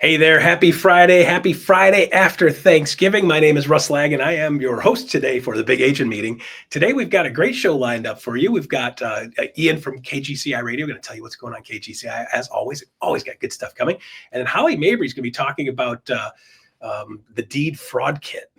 Hey there, happy Friday. Happy Friday after Thanksgiving. My name is Russ Laggan. I am your host today for the Big Agent Meeting. Today, we've got a great show lined up for you. We've got Ian from KGCI Radio going to tell you what's going on KGCI. As always got good stuff coming. And then Holly Mabery is going to be talking about the deed fraud kit.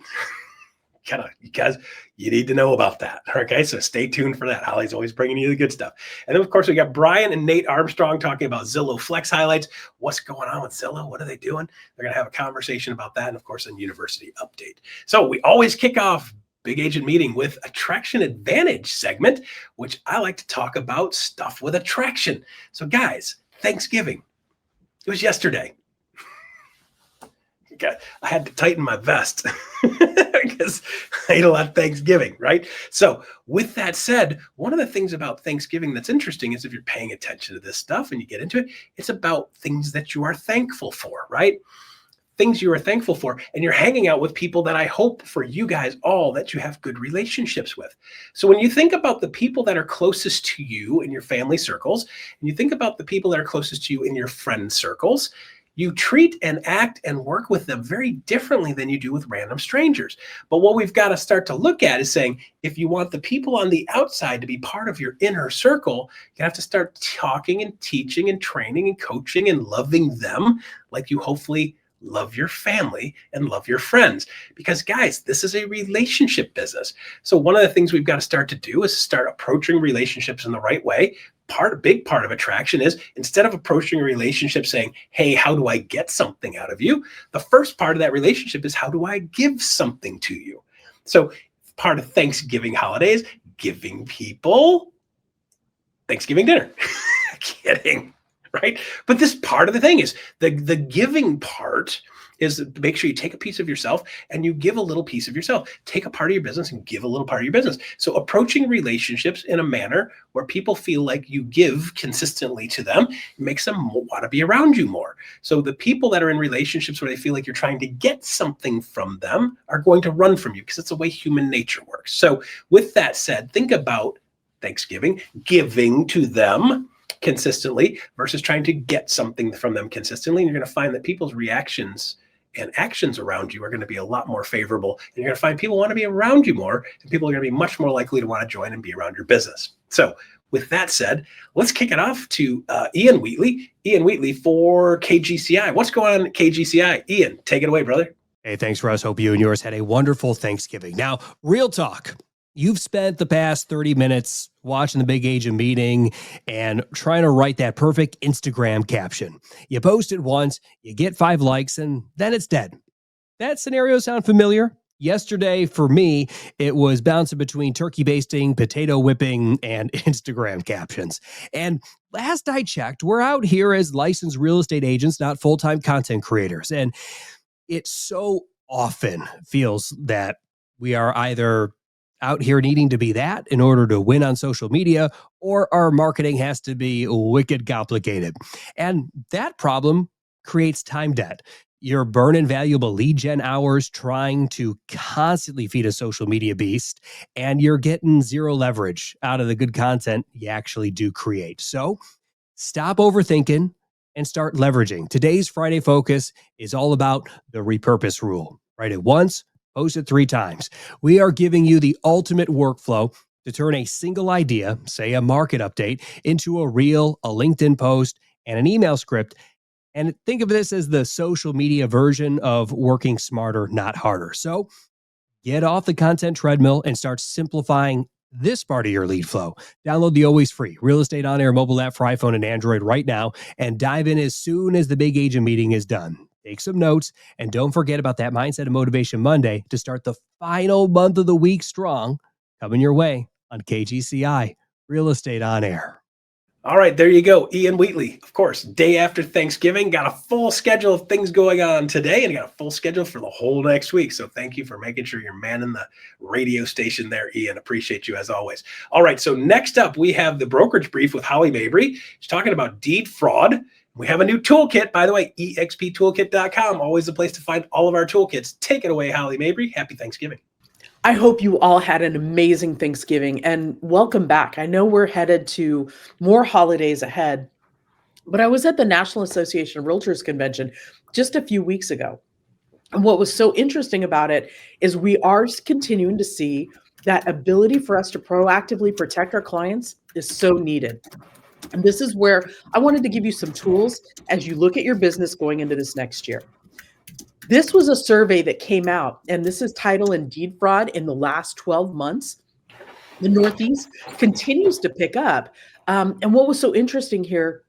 You guys, you need to know about that. Okay, so stay tuned for that. Holly's always bringing you the good stuff. And then, of course, we got Bryon and Nate Armstrong talking about Zillow Flex highlights. What's going on with Zillow? What are they doing? They're going to have a conversation about that. And, of course, a university update. So we always kick off Big Agent Meeting with Attraction Advantage segment, which I like to talk about stuff with attraction. So, guys, Thanksgiving. It was yesterday. I had to tighten my vest because I ate a lot of Thanksgiving, right? So with that said, one of the things about Thanksgiving that's interesting is if you're paying attention to this stuff and you get into it, it's about things that you are thankful for, right? Things you are thankful for, and you're hanging out with people that I hope for you guys all that you have good relationships with. So when you think about the people that are closest to you in your family circles, and you think about the people that are closest to you in your friend circles, you treat and act and work with them very differently than you do with random strangers. But what we've got to start to look at is saying, if you want the people on the outside to be part of your inner circle, you have to start talking and teaching and training and coaching and loving them like you hopefully love your family and love your friends. Because guys, this is a relationship business. So one of the things we've got to start to do is start approaching relationships in the right way. A big part of attraction is instead of approaching a relationship saying, hey, how do I get something out of you? The first part of that relationship is how do I give something to you? So part of Thanksgiving holidays, giving people Thanksgiving dinner. Kidding. Right? But this part of the thing is the giving part is make sure you take a piece of yourself and you give a little piece of yourself. Take a part of your business and give a little part of your business. So approaching relationships in a manner where people feel like you give consistently to them makes them want to be around you more. So the people that are in relationships where they feel like you're trying to get something from them are going to run from you because it's the way human nature works. So with that said, think about Thanksgiving, giving to them consistently versus trying to get something from them consistently. And you're going to find that people's reactions and actions around you are going to be a lot more favorable. And you're going to find people want to be around you more, and people are going to be much more likely to want to join and be around your business. So with that said, let's kick it off to Ian Wheatley. Ian Wheatley for KGCI. What's going on at KGCI? Ian, take it away, brother. Hey, thanks, Russ. Hope you and yours had a wonderful Thanksgiving. Now, real talk. You've spent the past 30 minutes watching the Big Agent Meeting and trying to write that perfect Instagram caption. You post it once, you get 5 likes, and then it's dead. That scenario sound familiar? Yesterday, for me, it was bouncing between turkey basting, potato whipping, and Instagram captions. And last I checked, we're out here as licensed real estate agents, not full-time content creators. And it so often feels that we are either out here needing to be that in order to win on social media, or our marketing has to be wicked complicated. And that problem creates time debt. You're burning valuable lead gen hours trying to constantly feed a social media beast, and you're getting zero leverage out of the good content you actually do create. So stop overthinking and start leveraging. Today's Friday Focus is all about the repurpose rule. Write it once, post it 3 times. We are giving you the ultimate workflow to turn a single idea, say a market update, into a reel, a LinkedIn post, and an email script. And think of this as the social media version of working smarter, not harder. So get off the content treadmill and start simplifying this part of your lead flow. Download the always free Real Estate On Air mobile app for iPhone and Android right now and dive in as soon as the Big Agent Meeting is done. Take some notes, and don't forget about that Mindset and Motivation Monday to start the final month of the week strong, coming your way on KGCI, Real Estate On Air. All right, there you go. Ian Wheatley, of course, day after Thanksgiving. Got a full schedule of things going on today, and got a full schedule for the whole next week. So thank you for making sure you're manning the radio station there, Ian. Appreciate you as always. All right, so next up, we have the Brokerage Brief with Holly Mabery. She's talking about deed fraud. We have a new toolkit, by the way, exptoolkit.com. Always the place to find all of our toolkits. Take it away, Holly Mabery. Happy Thanksgiving. I hope you all had an amazing Thanksgiving and welcome back. I know we're headed to more holidays ahead, But I was at the National Association of Realtors convention just a few weeks ago. And what was so interesting about it is we are continuing to see that ability for us to proactively protect our clients is so needed. And this is where I wanted to give you some tools as you look at your business going into this next year. This was a survey that came out, and this is title and deed fraud in the last 12 months. The Northeast continues to pick up. And what was so interesting here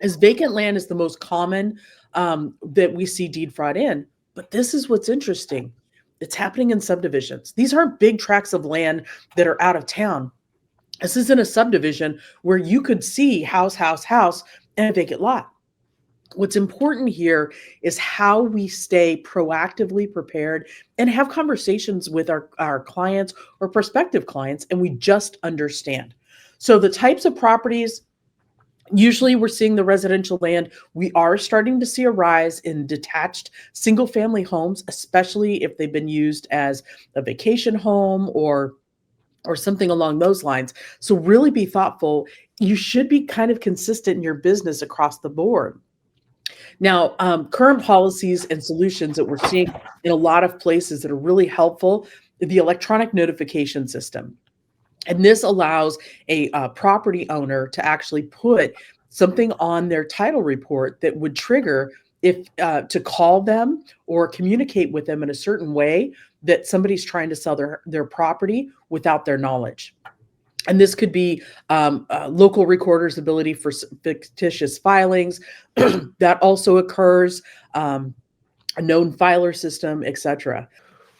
is vacant land is the most common that we see deed fraud in. But this is what's interesting. It's happening in subdivisions. These aren't big tracts of land that are out of town. This is in a subdivision where you could see house, and a vacant lot. What's important here is how we stay proactively prepared and have conversations with our clients or prospective clients, and we just understand. So the types of properties, usually we're seeing the residential land. We are starting to see a rise in detached single family homes, especially if they've been used as a vacation home or something along those lines. So really be thoughtful. You should be kind of consistent in your business across the board. Now, current policies and solutions that we're seeing in a lot of places that are really helpful, the electronic notification system. And this allows a property owner to actually put something on their title report that would trigger if to call them or communicate with them in a certain way that somebody's trying to sell their property without their knowledge. And this could be local recorders' ability for fictitious filings. That also occurs, a known filer system, etc.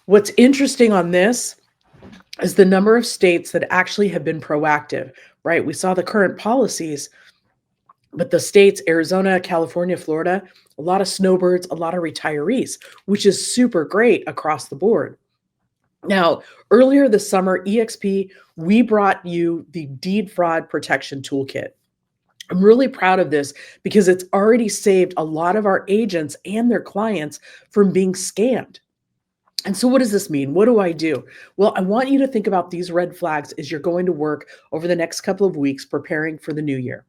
What's interesting on this is the number of states that actually have been proactive, right? We saw the current policies, but the states, Arizona, California, Florida, a lot of snowbirds, a lot of retirees, which is super great across the board. Now, earlier this summer, EXP, we brought you the Deed Fraud Protection Toolkit. I'm really proud of this because it's already saved a lot of our agents and their clients from being scammed. And so what does this mean? What do I do? Well, I want you to think about these red flags as you're going to work over the next couple of weeks preparing for the new year.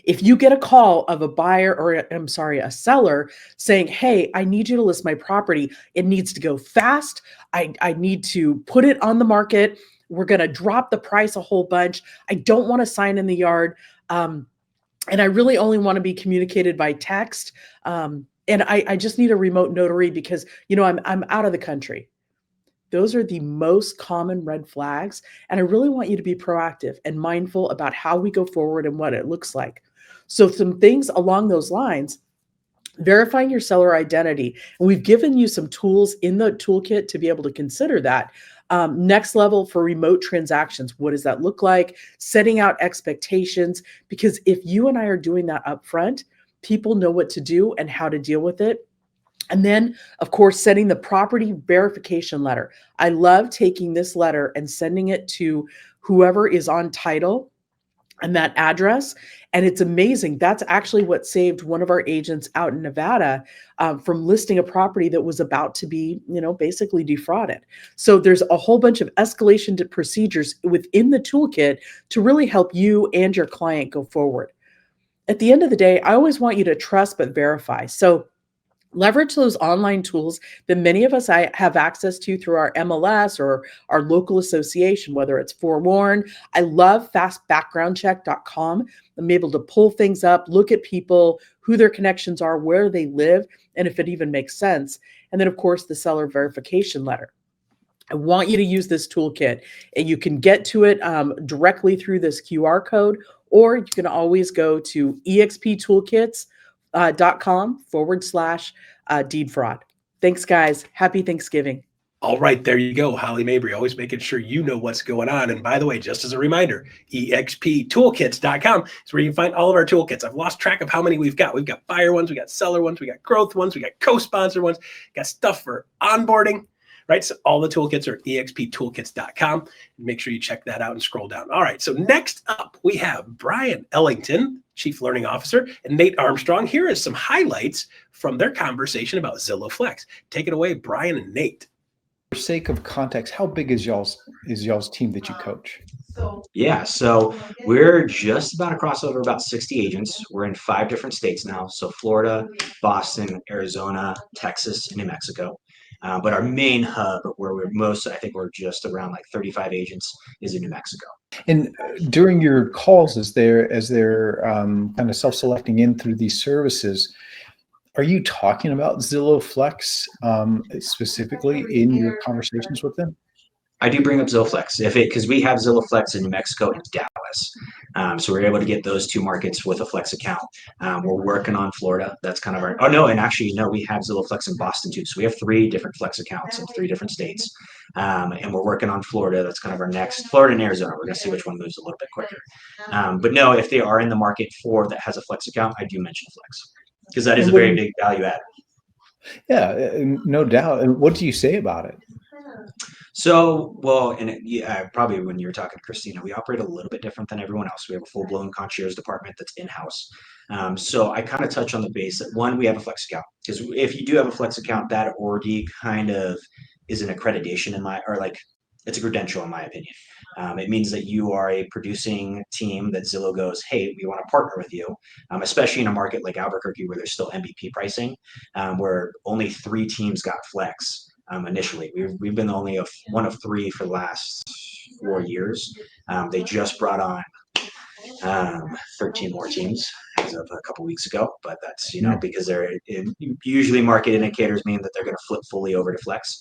If you get a call of a buyer or a seller saying, hey, I need you to list my property. It needs to go fast. I need to put it on the market. We're going to drop the price a whole bunch. I don't want to sign in the yard. And I really only want to be communicated by text. And I just need a remote notary because, I'm out of the country. Those are the most common red flags. And I really want you to be proactive and mindful about how we go forward and what it looks like. So some things along those lines, verifying your seller identity. And we've given you some tools in the toolkit to be able to consider that. Next level for remote transactions. What does that look like? Setting out expectations, because if you and I are doing that up front, people know what to do and how to deal with it. And then, of course, setting the property verification letter. I love taking this letter and sending it to whoever is on title and that address. And it's amazing. That's actually what saved one of our agents out in Nevada from listing a property that was about to be, basically defrauded. So there's a whole bunch of escalation to procedures within the toolkit to really help you and your client go forward. At the end of the day, I always want you to trust but verify. So leverage those online tools that many of us have access to through our MLS or our local association, whether it's Forewarn. I love fastbackgroundcheck.com. I'm able to pull things up, look at people, who their connections are, where they live, and if it even makes sense. And then, of course, the seller verification letter. I want you to use this toolkit, and you can get to it directly through this QR code, or you can always go to exptoolkits.com/deed fraud. Thanks, guys. Happy Thanksgiving. All right, there you go. Holly Mabery, always making sure you know what's going on. And by the way, just as a reminder, exptoolkits.com is where you can find all of our toolkits. I've lost track of how many we've got. We've got buyer ones, we got seller ones, we got growth ones, we got co-sponsor ones, got stuff for onboarding, right? So all the toolkits are exptoolkits.com. Make sure you check that out and scroll down. All right, so next up, we have Bryon Ellington, Chief Learning Officer, and Nate Armstrong. Here is some highlights from their conversation about Zillow Flex. Take it away, Bryon and Nate. For sake of context, how big is y'all's team that you coach? Yeah, so we're just about to cross over about 60 agents. We're in 5 different states now. So Florida, Boston, Arizona, Texas, and New Mexico. But our main hub where we're most, I think we're just around like 35 agents is in New Mexico. And during your calls, as they're kind of self-selecting in through these services, are you talking about Zillow Flex specifically in your conversations with them? I do bring up Zillow Flex because we have Zillow Flex in New Mexico and Dallas. So we're able to get those 2 markets with a Flex account. We're working on Florida. That's kind of our, oh no, and actually, no, we have Zillow Flex in Boston too. So we have 3 different Flex accounts in 3 different states. And we're working on Florida. That's kind of our next, Florida and Arizona. We're going to see which one moves a little bit quicker. But no, if they are in the market for that has a Flex account, I do mention Flex because that is a very big value add. Yeah, no doubt. And what do you say about it? So, well, and probably when you were talking to Christina, we operate a little bit different than everyone else. We have a full-blown concierge department that's in-house. So I kind of touch on the base that 1, we have a Flex account because if you do have a Flex account, that already kind of is an accreditation it's a credential in my opinion. It means that you are a producing team that Zillow goes, hey, we want to partner with you, especially in a market like Albuquerque where there's still MVP pricing, where only 3 teams got Flex. Initially, we've been only one of 3 for the last 4 years. They just brought on 13 more teams as of a couple weeks ago, but that's because usually market indicators mean that they're going to flip fully over to Flex.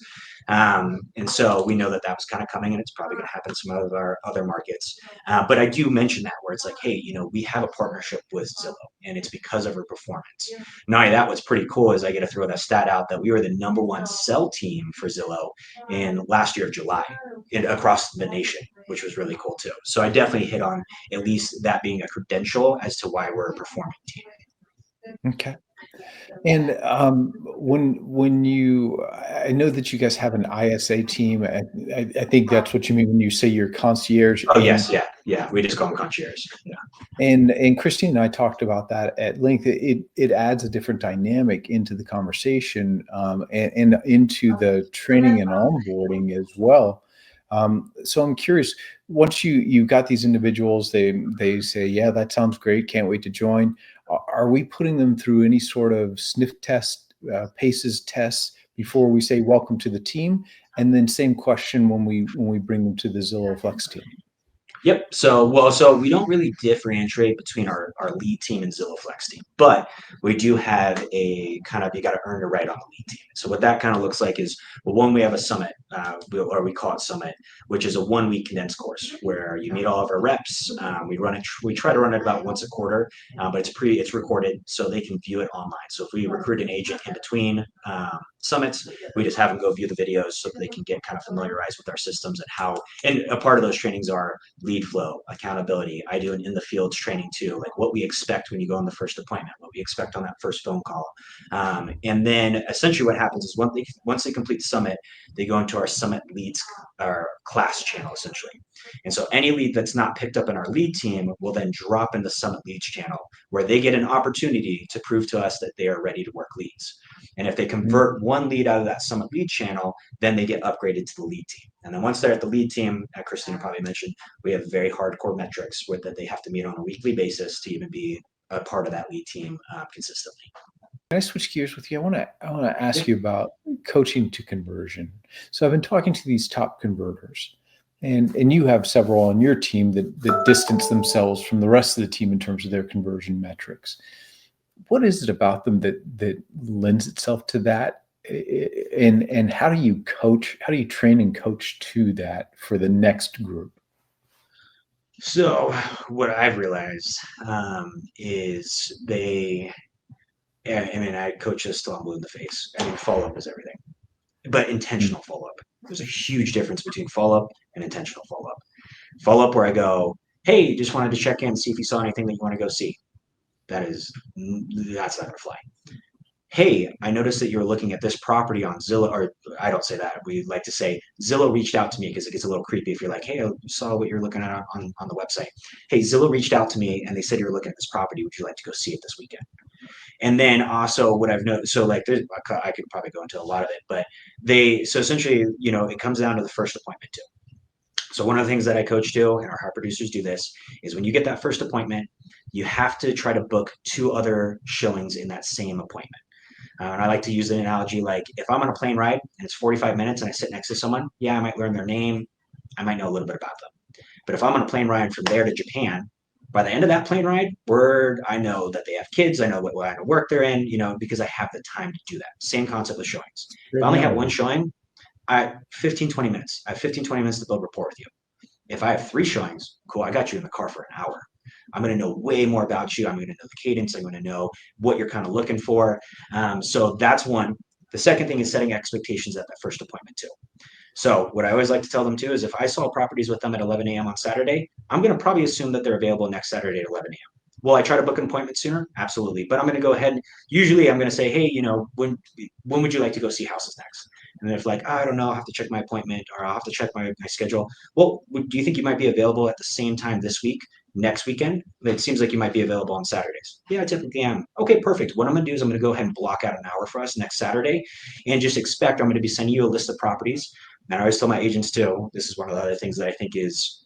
And so we know that was kind of coming, and it's probably going to happen in some of our other markets. But I do mention that where it's like, hey, we have a partnership with Zillow, and it's because of her performance. Now, that was pretty cool. As I get to throw that stat out that we were the #1 sell team for Zillow in last year of July across the nation, which was really cool too. So I definitely hit on at least that being a credential as to why we're a performing team. Okay. And I know that you guys have an ISA team. I think that's what you mean when you say you're concierge. Oh, yes. Yeah. We just call them concierge. Yeah. And Christine and I talked about that at length. It adds a different dynamic into the conversation and into the training and onboarding as well. So I'm curious, once you got these individuals, they say, yeah, that sounds great. Can't wait to join. Are we putting them through any sort of sniff test, PACES tests before we say welcome to the team? And then same question when we bring them to the Zillow Flex team. Yep. So we don't really differentiate between our lead team and Zillow Flex team, but we do have a kind of, you got to earn the right on the lead team. So what that kind of looks like is, well, 1, we have a summit, or we call it summit, which is a 1-week condensed course where you meet all of our reps. We try to run it about once a quarter, but it's recorded so they can view it online. So if we recruit an agent in between summits, we just have them go view the videos so that they can get kind of familiarized with our systems and a part of those trainings are lead flow, accountability. I do an in the fields training too, like what we expect when you go on the first appointment, what we expect on that first phone call. And then essentially what happens is once they complete summit, they go into our summit leads, our class channel essentially. And so any lead that's not picked up in our lead team will then drop in the summit leads channel where they get an opportunity to prove to us that they are ready to work leads. And if they convert 1 lead out of that summit lead channel, then they get upgraded to the lead team. And then once they're at the lead team, Christina probably mentioned, we have very hardcore metrics that they have to meet on a weekly basis to even be a part of that lead team consistently. Can I switch gears with you? I want to ask you about coaching to conversion. So I've been talking to these top converters, and you have several on your team that distance themselves from the rest of the team in terms of their conversion metrics. What is it about them that lends itself to that? And how do you train and coach to that for the next group? So what I've realized is I coach us till I'm blue in the face. Follow-up is everything, but intentional follow-up. There's a huge difference between follow-up and intentional follow-up. Follow-up where I go, hey, just wanted to check in, see if you saw anything that you want to go see. That's not going to fly. Hey, I noticed that you're looking at this property on Zillow, or I don't say that. We like to say Zillow reached out to me because it gets a little creepy if you're like, hey, I saw what you're looking at on the website. Hey, Zillow reached out to me and they said you're looking at this property. Would you like to go see it this weekend? And then also what I've noticed, so like I could probably go into a lot of it, but so essentially, it comes down to the first appointment too. So one of the things that I coach to, and our high producers do this, is when you get that first appointment, you have to try to book 2 other showings in that same appointment. And I like to use an analogy like if I'm on a plane ride and it's 45 minutes and I sit next to someone, yeah, I might learn their name. I might know a little bit about them. But if I'm on a plane ride from there to Japan, by the end of that plane ride, I know that they have kids. I know what line of work they're in, because I have the time to do that. Same concept with showings. If I only have one showing, 15, 20 minutes. I have 15, 20 minutes to build rapport with you. If I have 3 showings, cool, I got you in the car for an hour. I'm going to know way more about you. I'm going to know the cadence. I'm going to know what you're kind of looking for. So that's one. The second thing is setting expectations at that first appointment too. So what I always like to tell them too is if I saw properties with them at 11 a.m. on Saturday, I'm going to probably assume that they're available next Saturday at 11 a.m. Will I try to book an appointment sooner? Absolutely. But I'm going to go ahead. Usually I'm going to say, hey, when would you like to go see houses next? And they're like, I don't know. I'll have to check my appointment or I'll have to check my schedule. Well, do you think you might be available at the same time this week, next weekend? It seems like you might be available on Saturdays. Yeah, I typically am. Okay, perfect. What I'm going to do is I'm going to go ahead and block out an hour for us next Saturday and just expect I'm going to be sending you a list of properties. And I always tell my agents too, this is one of the other things that I think is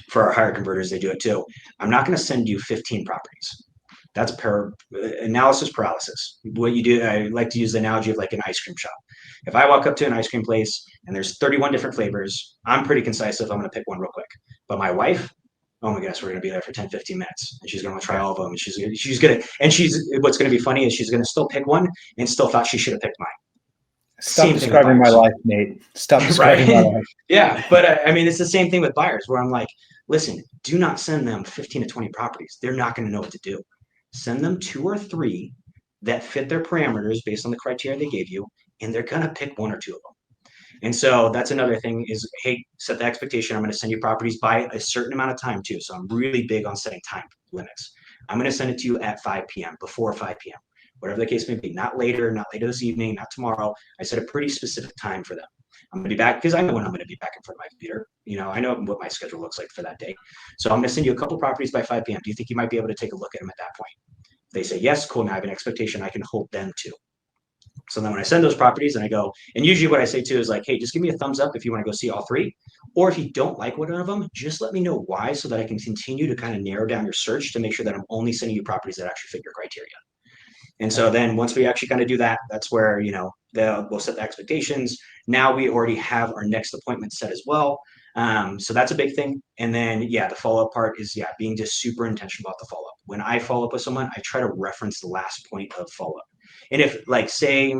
for our higher converters, they do it too. I'm not going to send you 15 properties. That's analysis paralysis. What you do, I like to use the analogy of like an ice cream shop. If I walk up to an ice cream place and there's 31 different flavors, I'm pretty concise if I'm going to pick one real quick. But my wife, oh my gosh, we're going to be there for 10, 15 minutes. And she's going to try all of them. And what's going to be funny is she's going to still pick one and still thought she should have picked mine. Stop describing my life, Nate. Stop describing my life. Yeah, but I mean, it's the same thing with buyers where I'm like, listen, do not send them 15 to 20 properties. They're not going to know what to do. Send them 2 or 3 that fit their parameters based on the criteria they gave you, and they're going to pick 1 or 2 of them. And so that's another thing is, hey, set the expectation. I'm going to send you properties by a certain amount of time too. So I'm really big on setting time limits. I'm going to send it to you at 5 p.m., before 5 p.m., whatever the case may be, not later this evening, not tomorrow. I set a pretty specific time for them. I'm going to be back because I know when I'm going to be back in front of my computer. I know what my schedule looks like for that day. So I'm going to send you a couple properties by 5 p.m. Do you think you might be able to take a look at them at that point? If they say yes, cool. Now I have an expectation I can hold them to. So then when I send those properties and I go, and usually what I say too is like, hey, just give me a thumbs up if you want to go see all 3. Or if you don't like one of them, just let me know why so that I can continue to kind of narrow down your search to make sure that I'm only sending you properties that actually fit your criteria. And so then once we actually kind of do that, that's where, we'll set the expectations. Now we already have our next appointment set as well. So that's a big thing. And then, the follow-up part is, being just super intentional about the follow-up. When I follow up with someone, I try to reference the last point of follow-up. And if say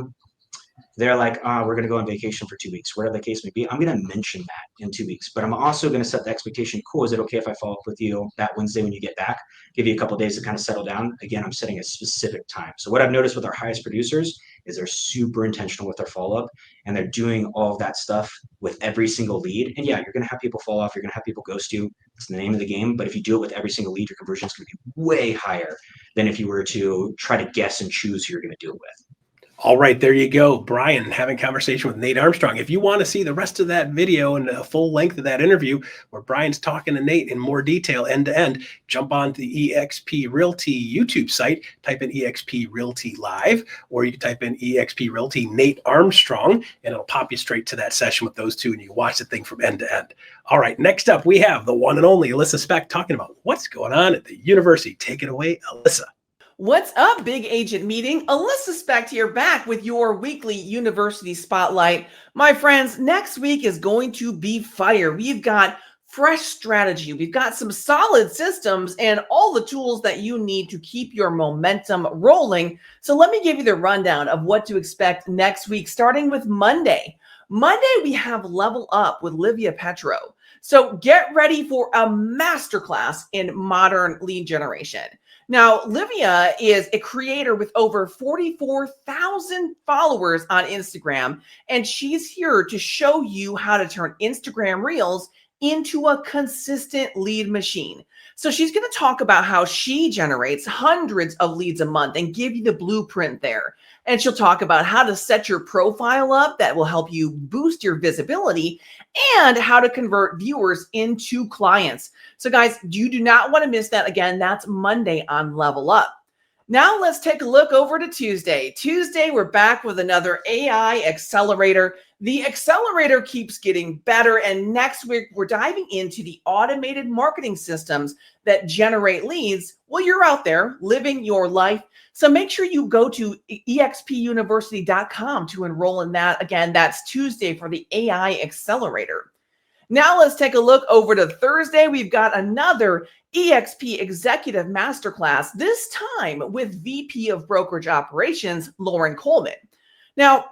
they're like, we're going to go on vacation for 2 weeks, whatever the case may be, I'm going to mention that in 2 weeks, but I'm also going to set the expectation. Cool. Is it okay if I follow up with you that Wednesday when you get back, give you a couple of days to kind of settle down? Again, I'm setting a specific time. So what I've noticed with our highest producers is they're super intentional with their follow-up and they're doing all of that stuff with every single lead. And you're going to have people fall off. You're going to have people ghost you. It's the name of the game. But if you do it with every single lead, your conversion is going to be way higher than if you were to try to guess and choose who you're going to do it with. All right, there you go. Bryon having conversation with Nate Armstrong. If you want to see the rest of that video and a full length of that interview where Bryon's talking to Nate in more detail end to end, jump on to the EXP Realty YouTube site, type in EXP Realty Live, or you can type in EXP Realty Nate Armstrong, and it'll pop you straight to that session with those two, and you watch the thing from end to end. All right, next up, we have the one and only Alyssa Specht talking about what's going on at the university. Take it away, Alyssa. What's up, big agent meeting? Alyssa Specht here, back with your weekly university spotlight. My friends, next week is going to be fire. We've got fresh strategy. We've got some solid systems and all the tools that you need to keep your momentum rolling. So let me give you the rundown of what to expect next week, starting with Monday. Monday, we have Level Up with Livia Petro. So get ready for a masterclass in modern lead generation. Now, Livia is a creator with over 44,000 followers on Instagram, and she's here to show you how to turn Instagram Reels into a consistent lead machine. So she's going to talk about how she generates hundreds of leads a month and give you the blueprint there. And she'll talk about how to set your profile up that will help you boost your visibility and how to convert viewers into clients. So guys, you do not want to miss that. Again, that's Monday on Level Up. Now let's take a look over to Tuesday. Tuesday, we're back with another AI accelerator. The accelerator keeps getting better, and next week we're diving into the automated marketing systems that generate leads while you're out there living your life. So make sure you go to expuniversity.com to enroll in that. Again, that's Tuesday for the AI accelerator. Now let's take a look over to Thursday. We've got another EXP Executive Masterclass, this time with VP of Brokerage Operations, Lauren Coleman. Now,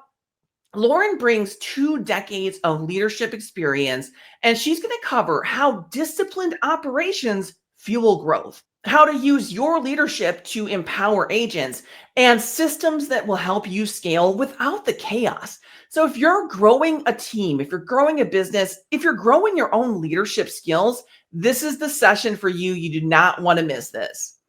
Lauren brings 2 decades of leadership experience, and she's going to cover how disciplined operations fuel growth, how to use your leadership to empower agents, and systems that will help you scale without the chaos. So if you're growing a team, if you're growing a business, if you're growing your own leadership skills, this is the session for you. You do not want to miss this.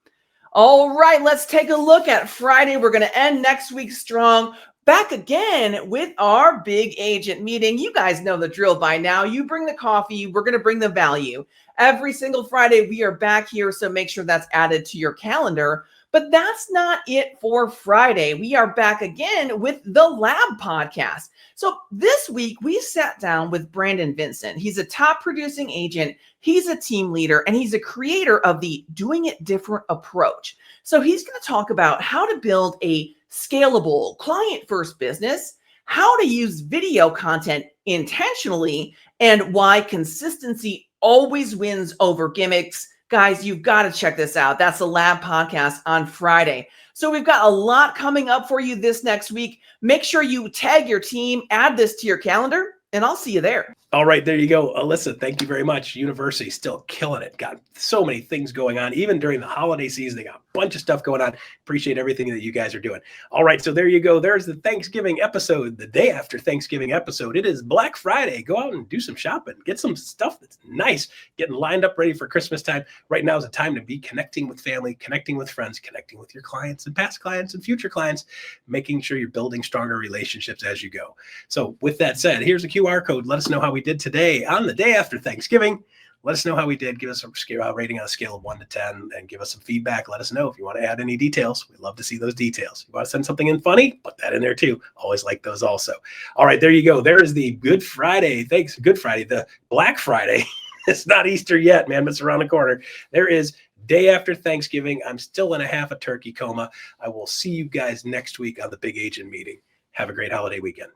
All right, let's take a look at Friday. We're going to end next week strong. Back again with our big agent meeting. You guys know the drill by now. You bring the coffee, we're going to bring the value. Every single Friday, we are back here, so make sure that's added to your calendar. But that's not it for Friday. We are back again with the Lab podcast. So this week, we sat down with Brandon Vincent. He's a top producing agent. He's a team leader, and he's a creator of the Doing It Different approach. So he's going to talk about how to build a scalable client-first business, how to use video content intentionally, and why consistency always wins over gimmicks. Guys, you've got to check this out. That's the Lab podcast on Friday. So we've got a lot coming up for you this next week. Make sure you tag your team, add this to your calendar, and I'll see you there. All right, there you go. Alyssa, thank you very much. University still killing it. Got so many things going on. Even during the holiday season, they got a bunch of stuff going on. Appreciate everything that you guys are doing. All right, so there you go. There's the Thanksgiving episode, the day after Thanksgiving episode. It is Black Friday. Go out and do some shopping. Get some stuff that's nice. Getting lined up ready for Christmas time. Right now is a time to be connecting with family, connecting with friends, connecting with your clients and past clients and future clients, making sure you're building stronger relationships as you go. So with that said, here's a QR code. Let us know how we did today on the day after Thanksgiving. Let us know how we did. Give us a rating on a scale of 1 to 10 and give us some feedback. Let us know if you want to add any details. We'd love to see those details. You want to send something in funny? Put that in there too. Always like those also. All right, there you go. There is the Good Friday. Thanks, Good Friday, the Black Friday. It's not Easter yet, man, but it's around the corner. There is day after Thanksgiving. I'm still in a half a turkey coma. I will see you guys next week on the Big Agent Meeting. Have a great holiday weekend.